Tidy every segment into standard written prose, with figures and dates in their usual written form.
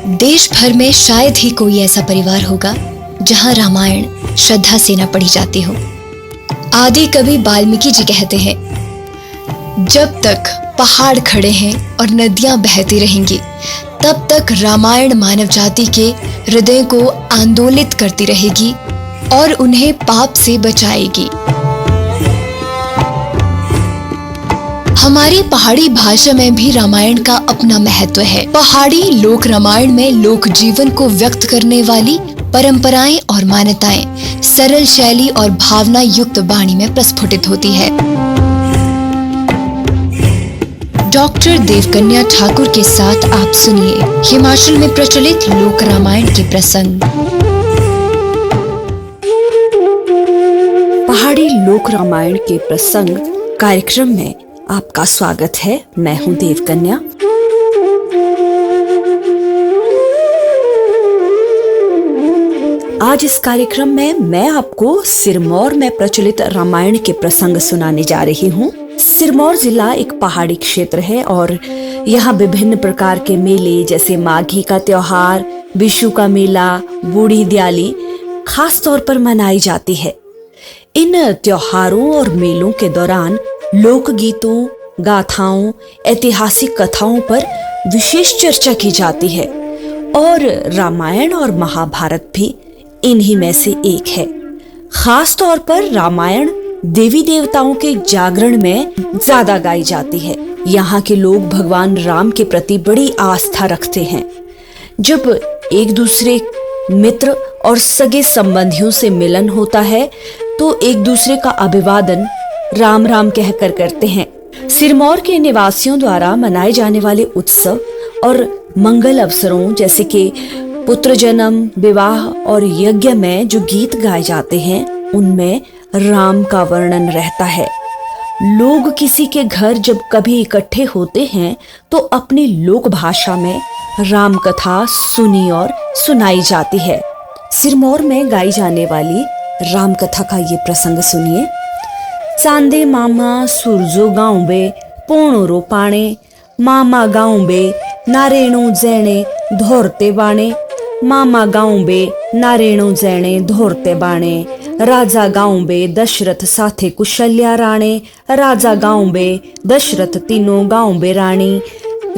देश भर में शायद ही कोई ऐसा परिवार होगा जहां रामायण श्रद्धा से न पढ़ी जाती हो। आदि कवि वाल्मीकि जी कहते हैं, जब तक पहाड़ खड़े हैं और नदियां बहती रहेंगी, तब तक रामायण मानव जाति के हृदय को आंदोलित करती रहेगी और उन्हें पाप से बचाएगी। हमारी पहाड़ी भाषा में भी रामायण का अपना महत्व है। पहाड़ी लोक रामायण में लोक जीवन को व्यक्त करने वाली परंपराएं और मान्यताएं सरल शैली और भावना युक्त वाणी में प्रस्फुटित होती है। डॉक्टर देवकन्या ठाकुर के साथ आप सुनिए हिमाचल में प्रचलित लोक रामायण के प्रसंग। पहाड़ी लोक रामायण के प्रसंग कार्यक्रम में आपका स्वागत है। मैं हूं देवकन्या। आज इस कार्यक्रम में मैं आपको सिरमौर में प्रचलित रामायण के प्रसंग सुनाने जा रही हूं। सिरमौर जिला एक पहाड़ी क्षेत्र है और यहाँ विभिन्न प्रकार के मेले जैसे माघी का त्योहार, विशु का मेला, बूढ़ी दियाली खास तौर पर मनाई जाती है। इन त्योहारों और मेलों के दौरान लोक गीतों, गाथाओं, ऐतिहासिक कथाओं पर विशेष चर्चा की जाती है और रामायण और महाभारत भी इन्हीं में से एक है। खास तौर पर रामायण देवी देवताओं के जागरण में ज्यादा गाई जाती है। यहाँ के लोग भगवान राम के प्रति बड़ी आस्था रखते हैं। जब एक दूसरे मित्र और सगे संबंधियों से मिलन होता है तो एक दूसरे का अभिवादन राम राम कहकर करते हैं। सिरमौर के निवासियों द्वारा मनाए जाने वाले उत्सव और मंगल अवसरों जैसे कि पुत्र जन्म, विवाह और यज्ञ में जो गीत गाए जाते हैं उनमें राम का वर्णन रहता है। लोग किसी के घर जब कभी इकट्ठे होते हैं तो अपनी लोक भाषा में राम कथा सुनी और सुनाई जाती है। सिरमौर में गाई जाने वाली राम कथा का ये प्रसंग सुनिए। चांदे मामा सूरजो गाँव बे पोणो रो पाणे, मामा गाँव बे नारेणो जैणे धोरते बाणे, मामा गाँव बे नारेणो जैणे धोरते बाणे, राजा गाँव बे दशरथ साथे कुशल्या राणे, राजा गाँव बे दशरथ तीनों गाँव बे राणी,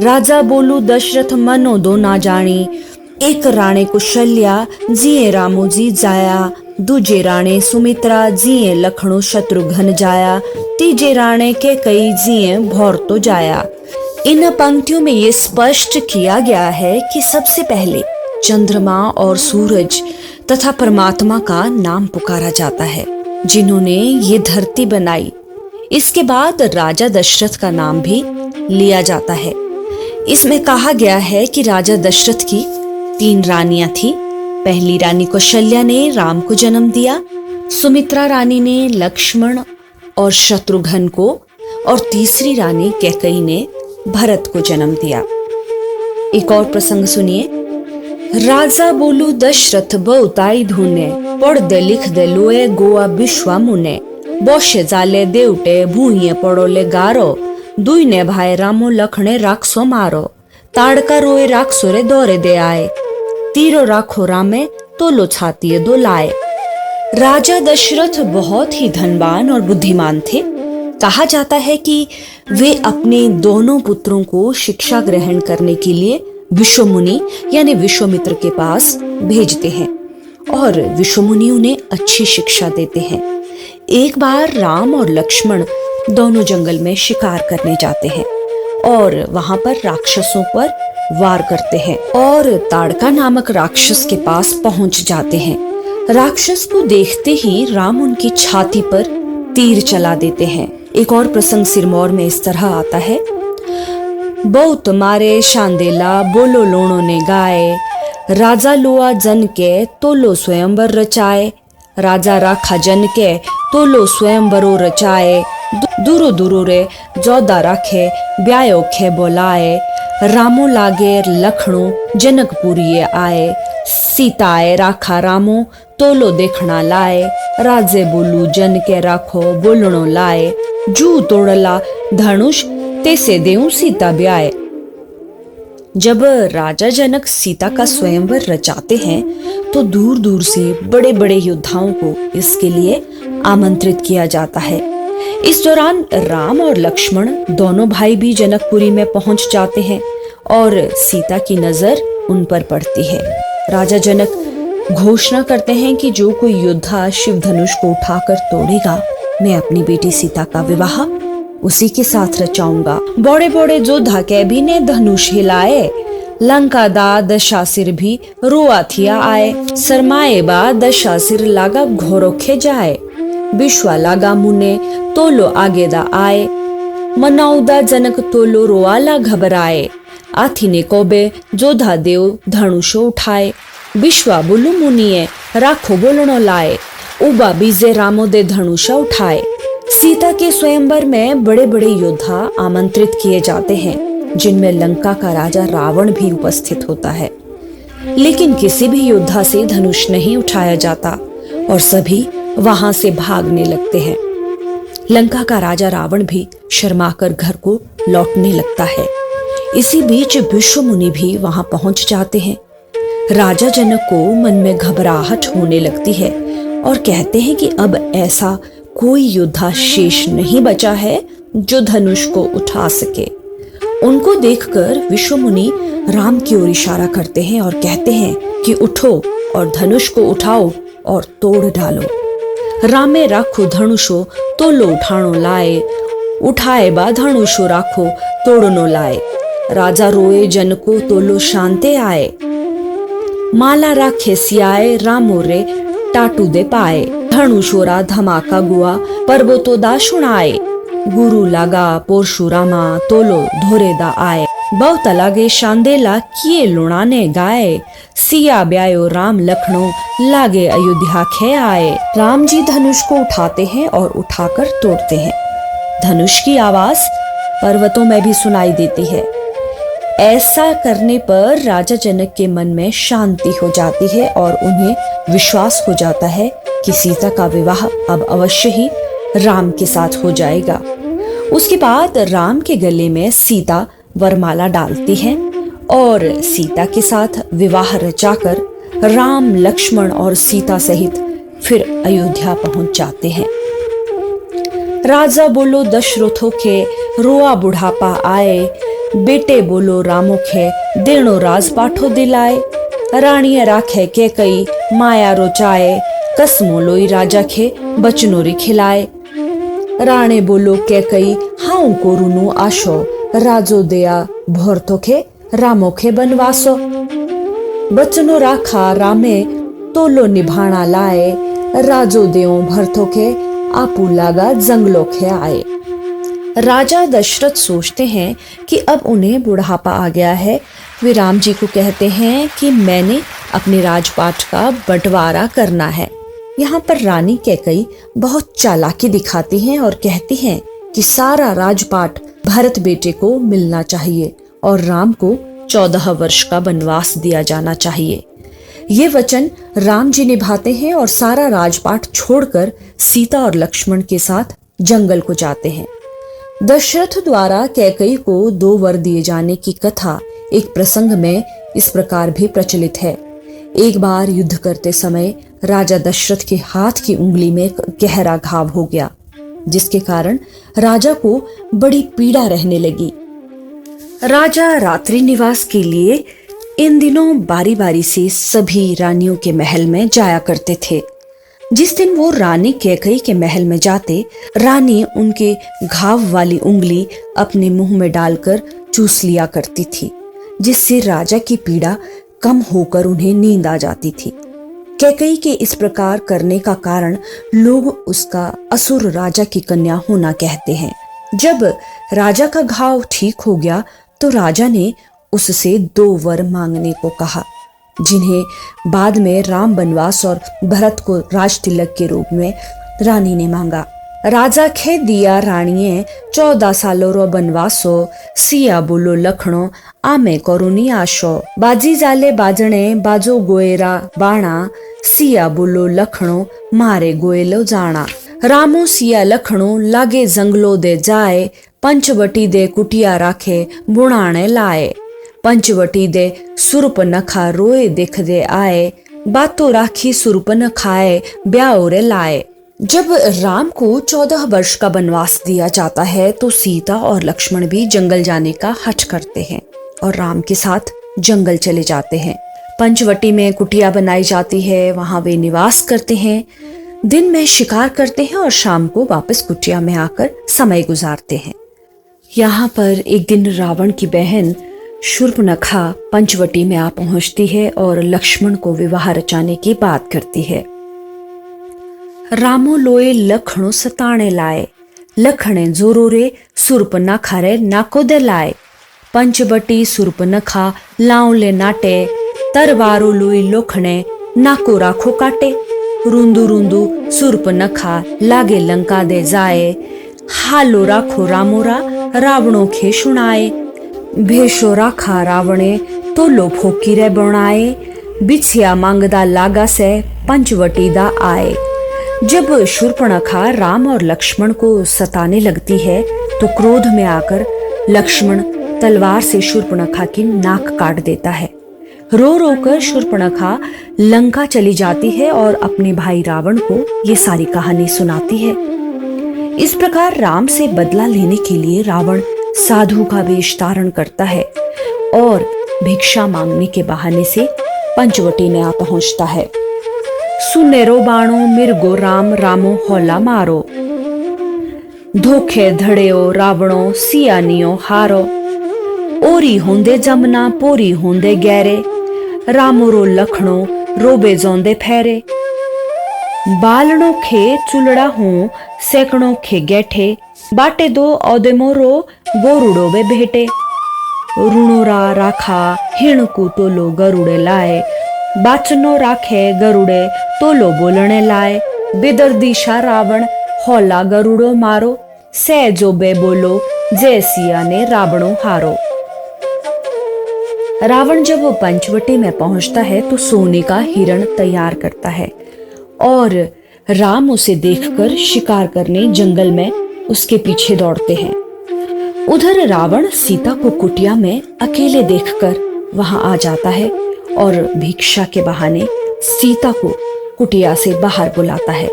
राजा बोलू दशरथ मनो दो ना जानी, एक राणे कुशल्या जिये रामो जी जाया, दूजे राणे सुमित्रा जिये लखनऊ शत्रुघ्न जाया, तीजे राणे के कई जिये भौर तो जाया। इन पंक्तियों में ये स्पष्ट किया गया है कि सबसे पहले चंद्रमा और सूरज तथा परमात्मा का नाम पुकारा जाता है जिन्होंने ये धरती बनाई। इसके बाद राजा दशरथ का नाम भी लिया जाता है। इसमें कहा गया है कि राजा दशरथ की 3 रानियां थी। पहली रानी कौशल्या ने राम को जन्म दिया, सुमित्रा रानी ने लक्ष्मण और शत्रुघ्न को और तीसरी रानी कैकेयी ने भरत को जन्म दिया। एक और प्रसंग सुनिए। राजा बोलू दशरथ बहुताई धुने, पढ़ दे लिख दे लोए गोआ विश्वा मुने, बोशे जाले देवटे भूये पड़ोले गारो, दुई ने भाई रामो लखने राक्षो मारो, ताड़का रोए राक्षो रे दौरे दे आए, तीरो राखो रामे तोलो छाती दो लाए। राजा दशरथ बहुत ही धनवान और बुद्धिमान थे। कहा जाता है कि वे अपने दोनों पुत्रों को शिक्षा ग्रहण करने के लिए विश्वमुनि यानी विश्वामित्र के पास भेजते हैं और विश्वमुनि उन्हें अच्छी शिक्षा देते हैं। एक बार राम और लक्ष्मण दोनों जंगल में शिकार करने जाते हैं और वहां पर राक्षसों पर वार करते हैं और ताड़का नामक राक्षस के पास पहुंच जाते हैं। राक्षस को देखते ही राम उनकी छाती पर तीर चला देते हैं। एक और प्रसंग सिरमौर में इस तरह आता है। बहुत मारे शांदेला बोलो लोणो ने गाए, राजा लोआ जन के तोलो स्वयंवर रचाए, राजा राखा जन के तोलो स्वयंवरो रचाए, दूरो दूरो रे जोदा राखे ब्यायो खे बोलाए, रामो लागे लखनऊ जनकपुरी आए, सीताए राखा रामो तोलो देखना लाए, राजे बोलू जन के राखो बोलनो लाए, जू तोड़ला धनुष तेसे देऊ सीता ब्याए। जब राजा जनक सीता का स्वयंवर रचाते हैं तो दूर दूर से बड़े बड़े योद्धाओं को इसके लिए आमंत्रित किया जाता है। इस दौरान राम और लक्ष्मण दोनों भाई भी जनकपुरी में पहुंच जाते हैं और सीता की नजर उन पर पड़ती है। राजा जनक घोषणा करते हैं कि जो कोई योद्धा शिव धनुष को उठाकर तोड़ेगा, मैं अपनी बेटी सीता का विवाह उसी के साथ रचाऊंगा। बड़े बड़े योद्धा के भी ने धनुष हिलाए, लंका दा दशासिर भी रोआ थिया आए। सरमाए बा दशासिर लागा घोरोखे जाए, विश्वा लागा मुने तोलो आगे दा आए। मनाउदा जनक तोलो रोआला घबराए, आथी ने कोबे जोधा देव धनुषो उठाए। विश्वा बोलू मुनिये राखो बोलनो लाए, उबा बीजे रामो दे धनुषा उठाए। सीता के स्वयंवर में बड़े बड़े योद्धा आमंत्रित किए जाते हैं, जिनमें लंका का राजा रावण भी उपस्थित होता है। लेकिन किसी भी योद्धा से धनुष नहीं उठाया जाता और सभी वहां से भागने लगते हैं। लंका का राजा रावण भी शर्माकर घर को लौटने लगता है। इसी बीच विश्व मुनि भी वहां पहुंच जाते हैं। राजा जनक को मन में घबराहट होने लगती है और कहते हैं कि अब ऐसा कोई योद्धा शेष नहीं बचा है जो धनुष को उठा सके। उनको देखकर विश्व मुनि राम की ओर इशारा करते हैं और कहते हैं कि उठो और धनुष को उठाओ और तोड़ डालो। रामे राखो धनुषो तोलो उठाणो लाए, उठाए बा धनुषो राखो तोड़नो लाए। राजा रोए जन को तोलो शांते आए, माला राखे सियाए रामो रे टाटू दे पाए। धनुषोरा धमाका गुआ पर्वतो दा सुनाए, गुरु लागा परशुरामा तोलो धोरे दा आए। बहुत लागे शांदेला किए लुणाने गाए, सिया ब्यायो राम लखनऊ लागे अयोध्या खे आए। राम जी धनुष को उठाते हैं और उठाकर तोड़ते हैं। धनुष की आवाज पर्वतों में भी सुनाई देती है। ऐसा करने पर राजा जनक के मन में शांति हो जाती है और उन्हें विश्वास हो जाता है कि सीता का विवाह अब अवश्य ही राम के साथ हो जाएगा। उसके बाद राम के गले में सीता वरमाला डालती है और सीता के साथ विवाह रचाकर राम लक्ष्मण और सीता सहित फिर अयोध्या पहुंच जाते हैं। राजा बोलो दशरथो के रोआ बुढ़ापा आए, बेटे बोलो रामो खे देणो राज पाठो दिलाए। रानी राखे के कई माया रोचाए, कसमो लोई राजा खे बचनो री खिलाए। राणे बोलो के कई हाउ को रुनु आशो, राजो दया भोरतो खे रामो खे बनवासो। बचनो राखा रामे तोलो निभाना लाए, राजो देओ भरतो खे आपू लागा जंगलो खे आए। राजा दशरथ सोचते हैं कि अब उन्हें बुढ़ापा आ गया है। वे राम जी को कहते हैं कि मैंने अपने राजपाट का बंटवारा करना है। यहाँ पर रानी कैकई बहुत चालाकी दिखाती हैं और कहती हैं कि सारा राजपाट भरत बेटे को मिलना चाहिए और राम को 14 वर्ष का वनवास दिया जाना चाहिए। ये वचन राम जी निभाते हैं और सारा राजपाट छोड़कर सीता और लक्ष्मण के साथ जंगल को जाते हैं। दशरथ द्वारा कैकई को 2 वर दिए जाने की कथा एक प्रसंग में इस प्रकार भी प्रचलित है। एक बार युद्ध करते समय राजा दशरथ के हाथ की उंगली में एक गहरा घाव हो गया, जिसके कारण राजा को बड़ी पीड़ा रहने लगी। राजा रात्रि निवास के लिए इन दिनों बारी बारी से सभी रानियों के महल में जाया करते थे। जिस दिन वो रानी कैकई के महल में जाते, रानी उनके घाव वाली उंगली अपने मुंह में डालकर चूस लिया करती थी, जिससे राजा की पीड़ा कम होकर उन्हें नींद आ जाती थी। कैकई के इस प्रकार करने का कारण लोग उसका असुर राजा की कन्या होना कहते हैं। जब राजा का घाव ठीक हो गया तो राजा ने उससे 2 वर मांगने को कहा, जिन्हें बाद में राम बनवास और भरत को राज तिलक के रूप में रानी ने मांगा। राजा खे दिया रानिये 14 सालों रो बनवासो, सिया बोलो लखणो आमे करुनी आशो। बाजी जाले बाजणे बाजो गोएरा बाणा, सिया बोलो लखणो मारे गोएलो जाना। रामो सिया लखणो लागे जंगलो दे जाए, पंचवटी दे कुटिया राखे बुणाणे लाए। पंचवटी दे सुरपनखा रोए देख दे आए, बातों राखी सुरपन खाए ब्याह रे लाए। जब राम को 14 वर्ष का वनवास दिया जाता है तो सीता और लक्ष्मण भी जंगल जाने का हठ करते हैं और राम के साथ जंगल चले जाते हैं। पंचवटी में कुटिया बनाई जाती है, वहां वे निवास करते हैं, दिन में शिकार करते हैं और शाम को वापस कुटिया में आकर समय गुजारते हैं। यहाँ पर एक दिन रावण की बहन शूर्पणखा पंचवटी में आ पहुंचती है और लक्ष्मण को विवाह रचाने की बात करती है। रामो लोए लखणो सताणे लाए, लखणे जोरो रे सुर्पनखा रे नाको दे लाए। पंचवटी सुर्पनखा लाउले नाटे, तरवारो लोई लोखणे नाको राखो काटे। रुंदू रुंदू सुर्पनखा लागे लंका दे जाए, हालो राखो रामोरा रावणो खे सुनाए। भेषो राखा रावणे तो लो फोकी रे बनाए, बिछिया मांगदा लागा से पंचवटी दा आए। जब शूर्पणखा राम और लक्ष्मण को सताने लगती है तो क्रोध में आकर लक्ष्मण तलवार से शूर्पणखा की नाक काट देता है। रो रो कर शूर्पणखा लंका चली जाती है और अपने भाई रावण को ये सारी कहानी सुनाती है। इस प्रकार राम से बदला लेने के लिए रावण साधु का वेश धारण करता है और भिक्षा मांगने के बहाने से पंचवटी में आ पहुंचता है। सुनेरो बाणो मिर्गो राम रामो होला मारो, धोखे धड़ेओ रावणो सियानियो हारो। ओरी होंदे जमना पोरी होंदे गैरे, रामोरो लखणो रोबे जोंदे फेरे। बालणो खे चुलड़ा हूँ सेकड़ों खे गैठे, बाटे दो औदे मोरो गोरुड़ो वे भेटे। रुणोरा राखा हिणकू तोलो गरुड़े लाए, बाचनो राखे गरुड़े तोलो बोलने लाए। बेदर्दीशा रावण होला गरुड़ो मारो, से जो बे बोलो जय सिया ने रावणो हारो। रावण जब वो पंचवटी में पहुंचता है तो सोने का हिरण तैयार करता है और राम उसे देखकर शिकार करने जंगल में उसके पीछे दौड़ते हैं। उधर रावण सीता को कुटिया में अकेले देखकर वहां आ जाता है और भिक्षा के बहाने सीता को कुटिया से बाहर बुलाता है।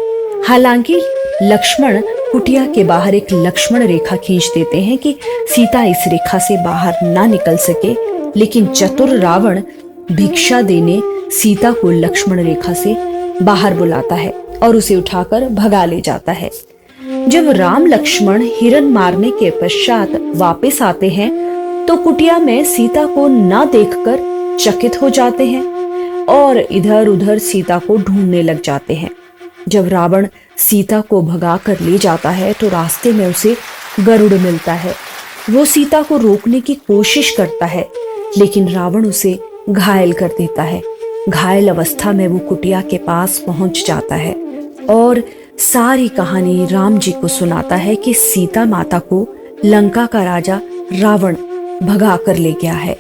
हालांकि लक्ष्मण कुटिया के बाहर एक लक्ष्मण रेखा खींच देते हैं कि सीता इस रेखा से बाहर ना निकल सके, लेकिन चतुर रावण भिक्षा देने सीता को लक्ष्मण रेखा से बाहर बुलाता है और उसे उठाकर भगा ले जाता है। जब राम लक्ष्मण हिरन मारने के पश्चात वापस आते हैं तो कुटिया में सीता को न देखकर चकित हो जाते हैं और इधर उधर सीता को ढूंढने लग जाते हैं। जब रावण सीता को भगा कर ले जाता है तो रास्ते में उसे गरुड़ मिलता है। वो सीता को रोकने की कोशिश करता है लेकिन रावण उसे घायल कर देता है। घायल अवस्था में वो कुटिया के पास पहुंच जाता है और सारी कहानी राम जी को सुनाता है कि सीता माता को लंका का राजा रावण भगा कर ले गया है।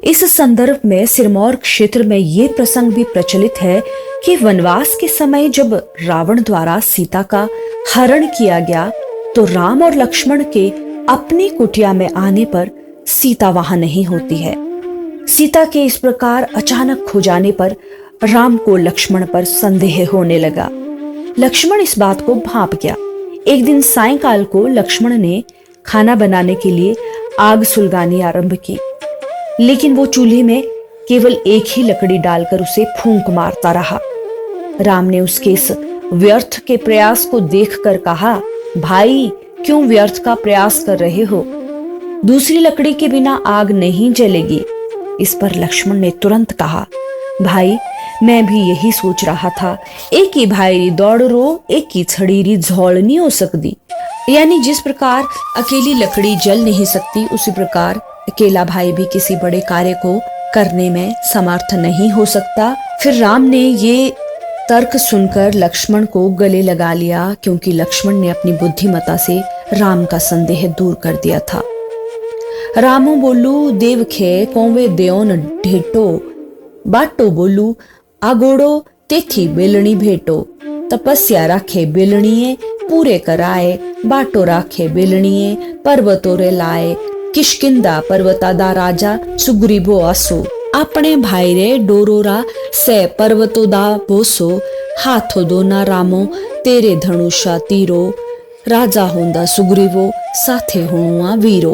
इस संदर्भ में सिरमौर क्षेत्र में ये प्रसंग भी प्रचलित है कि वनवास के समय जब रावण द्वारा सीता का हरण किया गया तो राम और लक्ष्मण के अपनी कुटिया में आने पर सीता वहां नहीं होती है। सीता के इस प्रकार अचानक खो जाने पर राम को लक्ष्मण पर संदेह होने लगा। लक्ष्मण इस बात को भांप गया। एक दिन सायंकाल को लक्ष्मण ने खाना बनाने के लिए आग सुलगानी आरंभ की, लेकिन वो चूल्हे में केवल एक ही लकड़ी डालकर उसे फूंक मारता रहा। राम ने उसके इस व्यर्थ के प्रयास को देखकर कहा, भाई क्यों व्यर्थ का प्रयास कर रहे हो? दूसरी लकड़ी के बिना आग नहीं जलेगी। इस पर लक्ष्मण ने तुरंत कहा, भाई मैं भी यही सोच रहा था, एक ही भाई दौड़ रो एक की छड़ीरी झोल नहीं हो सकती। यानी जिस प्रकार अकेली लकड़ी जल नहीं सकती उसी प्रकार अकेला भाई भी किसी बड़े कार्य को करने में समर्थ नहीं हो सकता। फिर राम ने ये तर्क सुनकर लक्ष्मण को गले लगा लिया क्योंकि लक्ष्मण ने अपनी बुद्धिमत्ता से राम का संदेह दूर कर दिया था। रामो बोलू देवखे कोवे देओन ढेटो, बाटो बोलू आगोड़ो तेथी बेलणी भेटो। तपस्या राखे बेलणीए पूरे कराए, बाटो राखे बेलणीए पर्वतो रे लाए। किष्किंधा पर्वतादा राजा सुग्रीवो आसो अपने भाई रे डोरोरा से पर्वतोदा बोसो हाथो दोना रामो तेरे धनुषा तीरो राजा होंदा सुग्रीवो साथे होनुआ वीरो।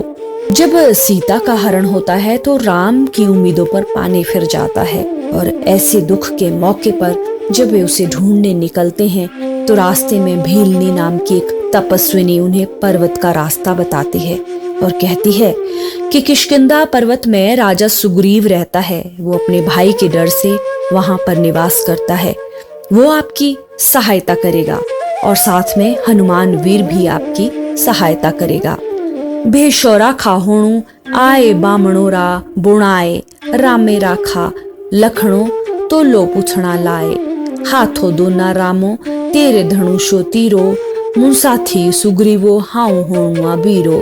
जब सीता का हरण होता है तो राम की उम्मीदों पर पानी फिर जाता है और ऐसे दुख के मौके पर जब वे उसे ढूंढने निकलते हैं तो रास्ते में भीलनी नाम की एक तपस्विनी उन्हें पर्वत का रास्ता बताती है और कहती है कि किष्किंधा पर्वत में राजा सुग्रीव रहता है। वो अपने भाई के डर से वहां पर निवास करता है। वो आपकी सहायता करेगा और साथ में हनुमान वीर भी आपकी सहायता करेगा। भेशोरा खाहोणु आए बामणोरा बुणाए रामे राखा लखणो तो लो पूछना लाए हाथो दोना रामो तेरे धनुषो तीरो मुसाथी सुग्रीवो हाउ होणुआ बीरो।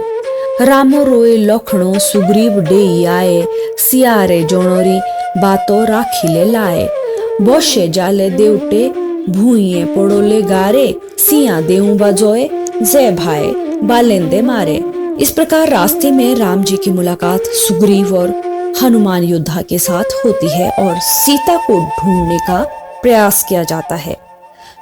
रामो रोए लखणो सुग्रीव डेई आए सियारे जोणोरी बातो राखीले लाए बोशे जाले देवटे भूइये पड़ोले गारे सिया देऊ बजोए जय भाई बालेंदे मारे। इस प्रकार रास्ते में राम जी की मुलाकात सुग्रीव और हनुमान योद्धा के साथ होती है और सीता को ढूंढने का प्रयास किया जाता है।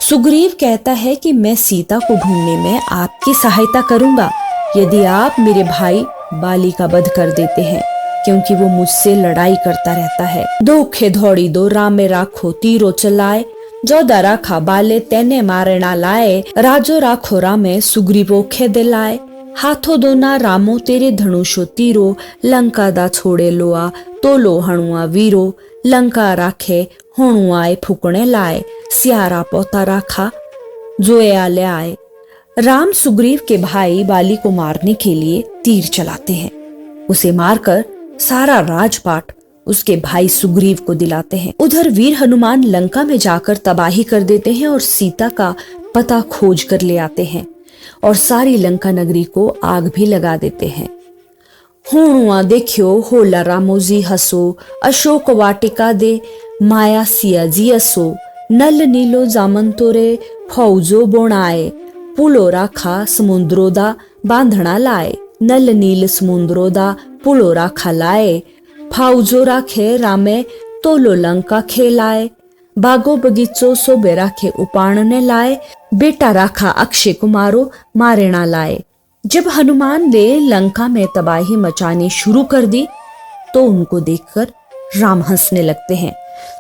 सुग्रीव कहता है कि मैं सीता को ढूंढने में आपकी सहायता करूंगा यदि आप मेरे भाई बाली का वध कर देते हैं, क्योंकि वो मुझसे लड़ाई करता रहता है। दोखे धौड़ी दो रामे राखो तीरो चलाए जोदा राखा बाले तेने मारे ना लाए राजो राखो रामे सुग्रीवो खेदे लाए हाथों दोना रामो तेरे धनुषो तीरो लंका दा छोड़े लोआ तोलो हणुआ वीरो लंका राखे होणुआए फुकणे लाए सियारा पोता राखा जोए आले आए। राम सुग्रीव के भाई बाली को मारने के लिए तीर चलाते हैं। उसे मारकर सारा राजपाट उसके भाई सुग्रीव को दिलाते हैं। उधर वीर हनुमान लंका में जाकर तबाही कर देते हैं और सीता का पता खोज कर ले आते हैं और सारी लंका नगरी को आग भी लगा देते हैं। होणुआ देखियो होला रामोजी हसो अशोक वाटिका दे माया सिया जी असो नल नीलो जामंतोरे फौजो बोणाए पुलो राखा समुद्रो दा बांधना लाए नल नील समुद्रो दा पुलो राखा लाए फौजो राखे रामे तोलो लंका खेलाए बागो बगीचो सोबे राखे उपाणने लाए बेटा राखा अक्षय कुमारो मारेना लाए। जब हनुमान ने लंका में तबाही मचानी शुरू कर दी तो उनको देखकर राम हंसने लगते हैं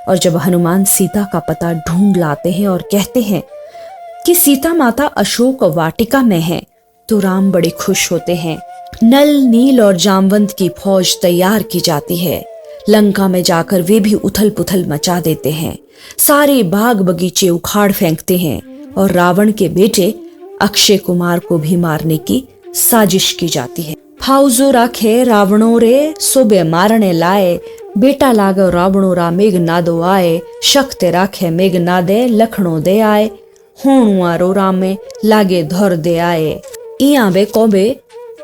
और जब हनुमान सीता का पता ढूंढ लाते हैं और कहते हैं कि सीता माता अशोक वाटिका में है तो राम बड़े खुश होते हैं। नल नील और जामवंत की फौज तैयार की जाती है। लंका में जाकर वे भी उथल पुथल मचा देते हैं। सारे बाग बगीचे उखाड़ फेंकते हैं और रावण के बेटे अक्षय कुमार को भी मारने की साजिश की जाती है। फौजो राखे रावणो रे सोबे मारने लाए बेटा लागो रावणो रा मेघनादो आए शक्ति राखे मेघनादे लखणो दे आए होणुआरो रामे लागे धर दे आए इया वे कोबे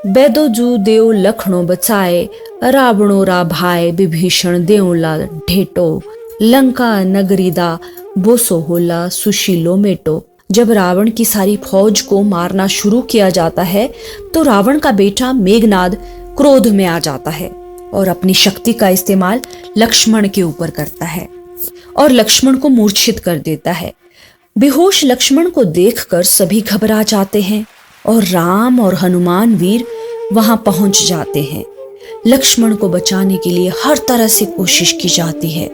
बेदो जू देव लखणो बचाए रावणो रा भाई विभीषण देवला ढेटो लंका नगरी दा बोसो होला सुशीलो मेटो। जब रावण की सारी फौज को मारना शुरू किया जाता है तो रावण का बेटा मेघनाद क्रोध में आ जाता है और अपनी शक्ति का इस्तेमाल लक्ष्मण के ऊपर करता है और लक्ष्मण को मूर्छित कर देता है। बेहोश लक्ष्मण को देखकर सभी घबरा जाते हैं और राम और हनुमान वीर वहां पहुंच जाते हैं। लक्ष्मण को बचाने के लिए हर तरह से कोशिश की जाती है।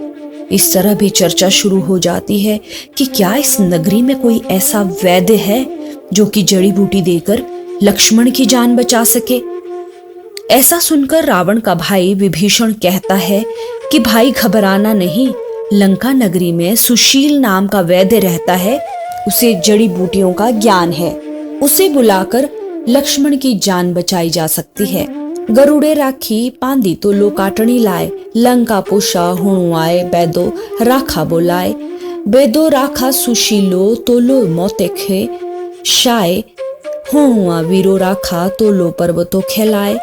इस तरह भी चर्चा शुरू हो जाती है कि क्या इस नगरी में कोई ऐसा वैद्य है जो कि जड़ी बूटी देकर लक्ष्मण की जान बचा सके। ऐसा सुनकर रावण का भाई विभीषण कहता है कि भाई घबराना नहीं, लंका नगरी में सुशील नाम का वैद्य रहता है, उसे जड़ी बूटियों का ज्ञान है, उसे बुलाकर लक्ष्मण की जान बचाई जा सकती है। गरुड़े राखी पांदी तो लो काटनी लाए लंका पोषा हुणुआए बेदो राखा बोलाए बेदो राखा सुशीलो तोलो मोते खे शाय हुणुआ वीरो राखा तोलो पर्वतो खेलाए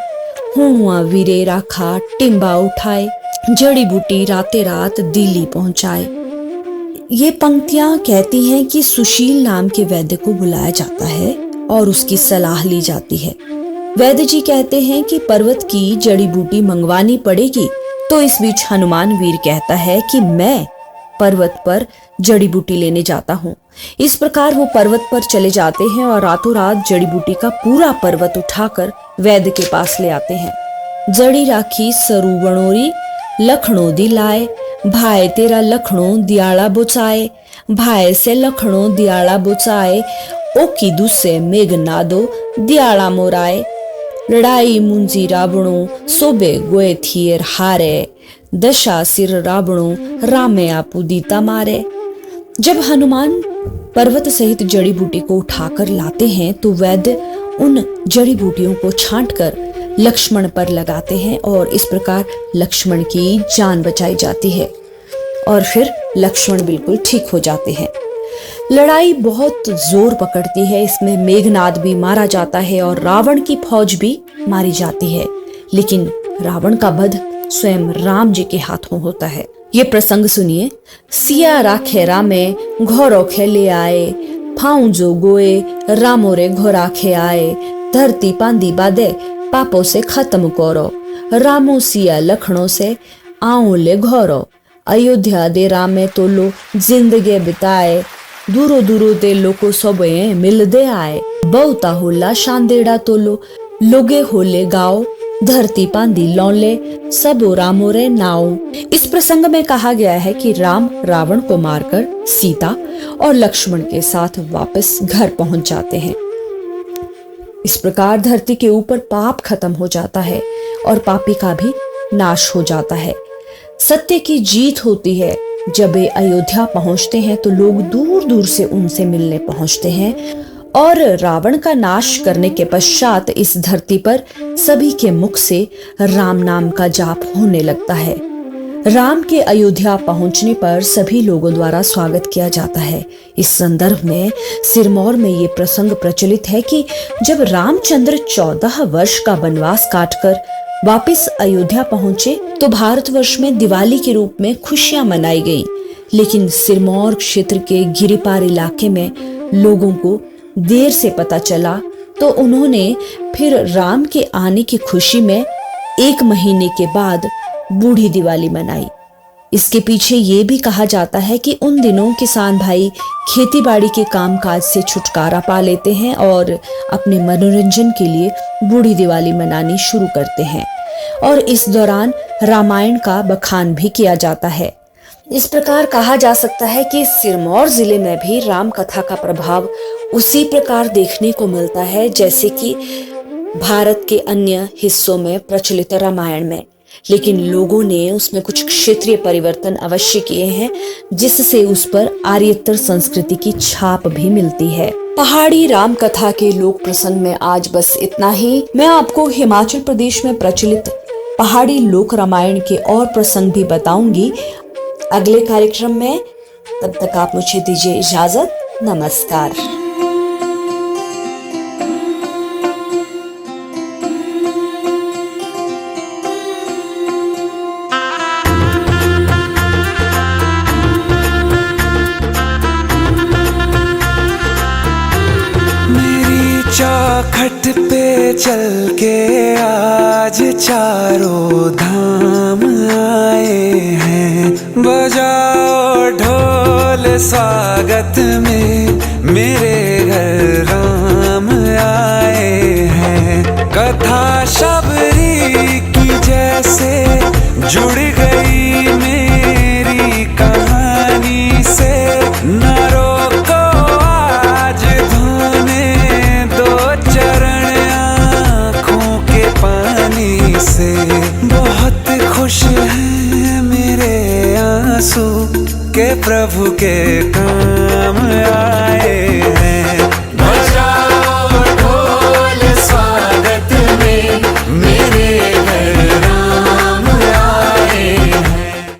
हुणुआ वीरे राखा टिम्बा उठाए जड़ी बूटी राते रात दिल्ली पहुंचाए। ये पंक्तियां कहती हैं कि सुशील नाम के वैद्य को बुलाया जाता है और उसकी सलाह ली जाती है। वैद्य जी कहते हैं कि पर्वत की जड़ी बूटी मंगवानी पड़ेगी। तो इस बीच हनुमान वीर कहता है कि मैं पर्वत पर जड़ी बूटी लेने जाता हूँ। इस प्रकार वो पर्वत पर चले जाते हैं और रातों रात जड़ी बूटी का पूरा पर्वत उठाकर वैद्य के पास ले आते हैं। जड़ी राखी सरू वणोरी लखनऊ दिलाए, भाई तेरा लखनऊ दियाला बुचाए, भाई से लखनऊ दियाला बुचाए, ओ की दूसरे मेघनादो दियाला मोराए, लड़ाई मुंजी रावणो सोबे गोए थिएर हारे, दशा सिर रावणो रामे आपू दीता मारे। जब हनुमान पर्वत सहित जड़ी बूटी को उठाकर लाते हैं तो वैद्य उन जड़ी बूटियों को छांटकर लक्ष्मण पर लगाते हैं और इस प्रकार लक्ष्मण की जान बचाई जाती है और फिर लक्ष्मण बिल्कुल ठीक हो जाते हैं। लड़ाई बहुत जोर पकड़ती है, इसमें मेघनाद भी मारा जाता है और रावण की फौज भी मारी जाती है, लेकिन रावण का वध स्वयं राम जी के हाथों होता है। ये प्रसंग सुनिए। सिया राखे रामे घोरोखे ले आए, फाऊ जो गोए रामोरे घोराखे आए, धरती पांदी बादे पापों से खत्म करो, रामो सिया लखनऊ से आऊं ले घोरो, अयोध्या दे रामे तो लो जिंदगी बिताए, दूरो दूरो दे लोको सबे मिल दे आए, बहुता होला शांदेड़ा तो लो लोगे होले गाओ, धरती पांदी लौले सब रामो रे नाओ। इस प्रसंग में कहा गया है कि राम रावण को मारकर सीता और लक्ष्मण के साथ वापस घर पहुंच जाते हैं। इस प्रकार धरती के ऊपर पाप खत्म हो जाता है और पापी का भी नाश हो जाता है। सत्य की जीत होती है। जब वे अयोध्या पहुंचते हैं तो लोग दूर दूर से उनसे मिलने पहुंचते हैं और रावण का नाश करने के पश्चात इस धरती पर सभी के मुख से राम नाम का जाप होने लगता है। राम के अयोध्या पहुंचने पर सभी लोगों द्वारा स्वागत किया जाता है। इस संदर्भ में सिरमौर में ये प्रसंग प्रचलित है कि जब रामचंद्र 14 वर्ष का वनवास काटकर वापस अयोध्या पहुंचे तो भारतवर्ष में दिवाली के रूप में खुशियां मनाई गई, लेकिन सिरमौर क्षेत्र के गिरिपार इलाके में लोगों को देर से पता चला तो उन्होंने फिर राम के आने की खुशी में 1 महीने के बाद बूढ़ी दिवाली मनाई। इसके पीछे ये भी कहा जाता है कि उन दिनों किसान भाई खेतीबाड़ी के कामकाज से छुटकारा पा लेते हैं और अपने मनोरंजन के लिए बूढ़ी दिवाली मनानी शुरू करते हैं और इस दौरान रामायण का बखान भी किया जाता है। इस प्रकार कहा जा सकता है कि सिरमौर जिले में भी राम कथा का प्रभाव उसी प्रकार देखने को मिलता है जैसे कि भारत के अन्य हिस्सों में प्रचलित रामायण में, लेकिन लोगों ने उसमें कुछ क्षेत्रीय परिवर्तन अवश्य किए हैं जिससे उस पर आर्येतर संस्कृति की छाप भी मिलती है। पहाड़ी राम कथा के लोक प्रसंग में आज बस इतना ही। मैं आपको हिमाचल प्रदेश में प्रचलित पहाड़ी लोक रामायण के और प्रसंग भी बताऊंगी अगले कार्यक्रम में। तब तक आप मुझे दीजिए इजाजत। नमस्कार। चौखट पे चल के आज चारों धाम आए हैं, बजाओ ढोल स्वागत में मेरे घर राम आए हैं। कथा शबरी की जैसे जुड़ गई मेरी कहानी से, न रोको आज धोने पानी से। बहुत खुश हैं मेरे आंसू के प्रभु के काम आए हैं।